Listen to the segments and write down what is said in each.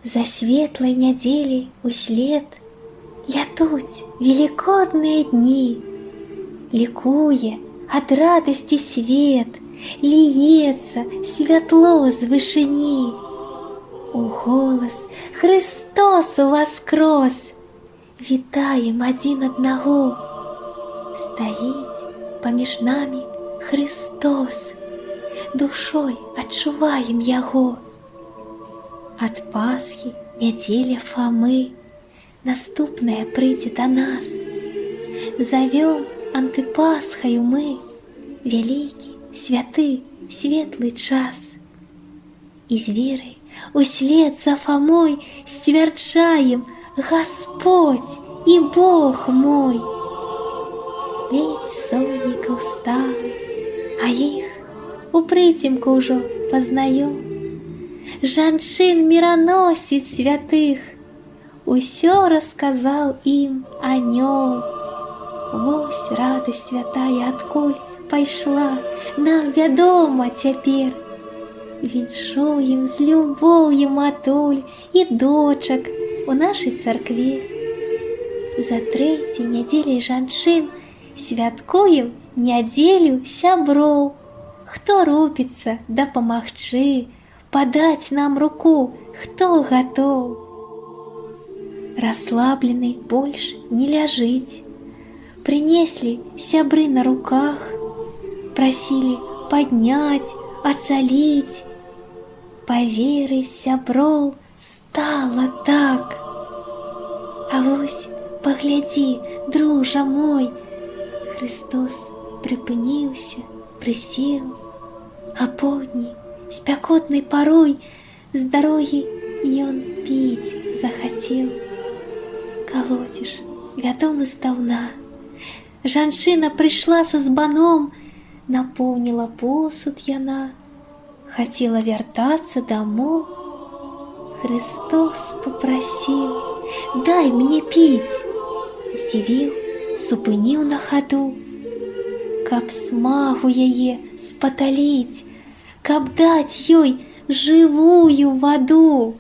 За светлой неделей услед лятуць великодные дни, ликуе от радости свет, льется святло з вышыні. У голос Христос воскрос, вітаем один одного. Стоит поміж нами Христос, душой адчуваем Яго. От Пасхи неделя Фомы наступная прыйдзе до нас. Зовем антипасхою мы великий, святы, светлый час. И с верой услед за Фомой стверджаем: Господь и Бог мой. Ледь сонника усталы, а их у притемку уже познаем. Жанчын мироносец святых усё рассказал им о нем. Вось радость святая откуль пайшла, нам вядома цяпер. Віншуем з любов'ю матуль и дочек у нашей церкве. За третьей неделей жанчын святкуем неделю сяброў. Хто рупится дапамагчы, подать нам руку, кто готов. Расслабленный больше не ляжить, принесли сябры на руках, просили поднять, оцалить. По вере сяброў стало так. А вось погляди, дружа мой, Христос припыніўся, присел, а поўдні спякотной порой с дороги ён пить захотел. Колодишь, вядомы здаўна. Жанчына пришла со збаном, наполнила посуд яна, хотела вяртаться домой. Христос попросил: дай мне пить. Здзівіў, супыніў на ходу, каб смагу яе спаталіць, каб дать ёй живую воду.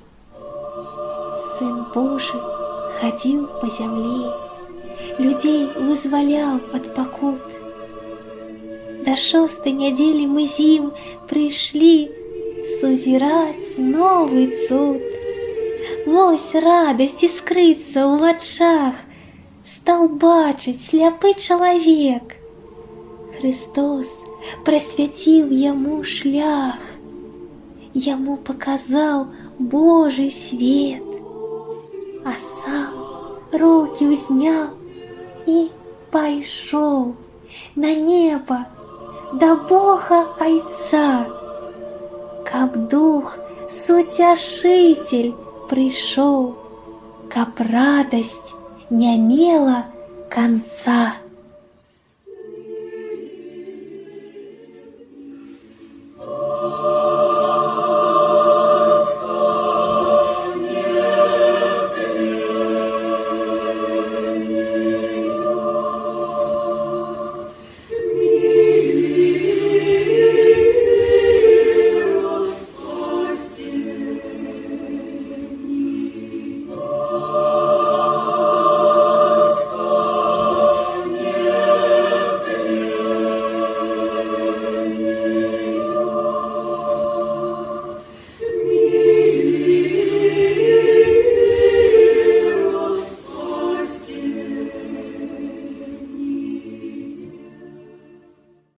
Сын Божий ходил по земле, людей вызволял от покут. До 6-й недели мы зим пришли сузирать новый цуд. Вось радость искрыцца в очах, стал бачыць сляпы человек. Христос просветил ему шлях, ему показал Божий свет, а сам руки узнял и пайшоў на небо до Бога Айца, каб Дух Суцяшитель пришел, каб радость не мела конца.